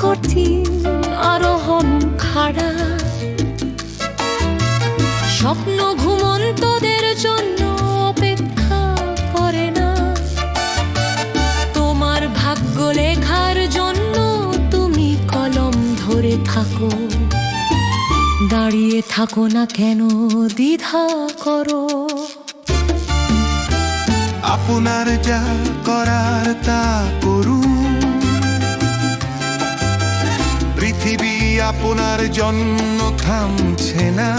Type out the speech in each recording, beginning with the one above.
কঠিন আরোহণ খাড়া, স্বপ্ন ঘুমন্তদের জন্য অপেক্ষা করে না। তোমার ভাগ্য লেখার জন্য তুমি কলম ধরে থাকো, দাঁড়িয়ে থাকো না কেন দ্বিধা করো। আপনার যা করার তা করুন, পৃথিবী আপনার জন্য থামছে না।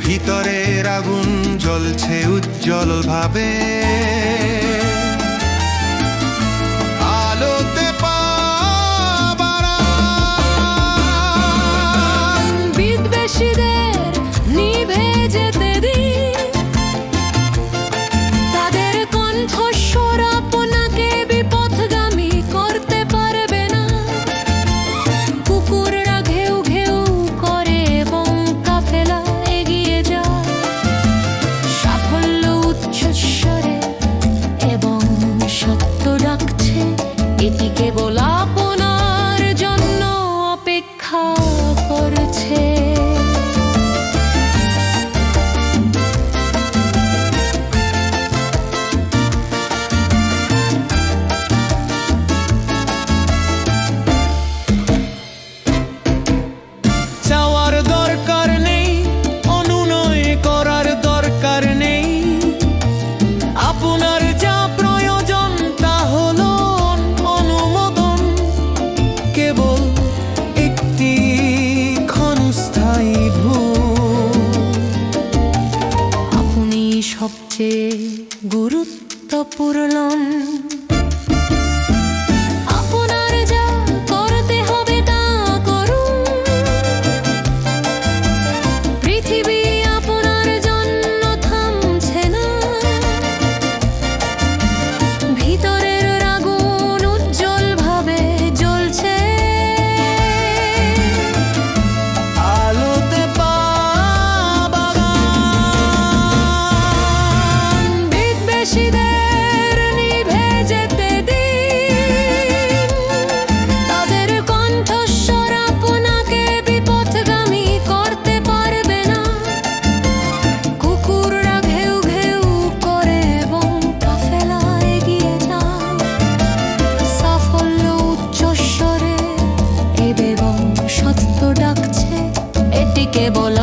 ভিতরের আগুন জ্বলছে উজ্জ্বল ভাবে, আলোতে পা বাড়ান। বিদ্বেষীদের নিভে যেতে দিন, তাদের কণ্ঠস্বর আপনাকে বিপথগামী করতে পারবে না। কুকুররা ঘেউ ঘেউ করে এবং কাফেলা এগিয়ে যায়, সাফল্য উচ্চস্বরে এবং সত্য ডাকছে। এটি কেবল আপনার জন্য অপেক্ষা করছে। চাওয়ার দরকার নেই, অনুনয় করার দরকার নেই। আপনার যা প্রয়োজন তা হলো অনুমোদন, কেবল একটি ক্ষণস্থায়ী ভুল। আপনি সবচেয়ে গুরুত্বপূর্ণ। আপনার যা করতে হবে তা করুন, পৃথিবী আপনার জন্য থামছে না। ভিতরের আগুন উজ্জ্বল ভাবে জ্বলছে, আলোতে পা বাড়ান। বিদ্বেষীদের নিভে যেতে দিন, তাদের কণ্ঠস্বর আপনাকে বিপথগামী করতে পারবে না। কুকুররা ঘেউ ঘেউ করে এবং কাফেলা এগিয়ে যায়, সাফল্য উচ্চস্বরে এবং সত্য ডাকছে। এটি কেবল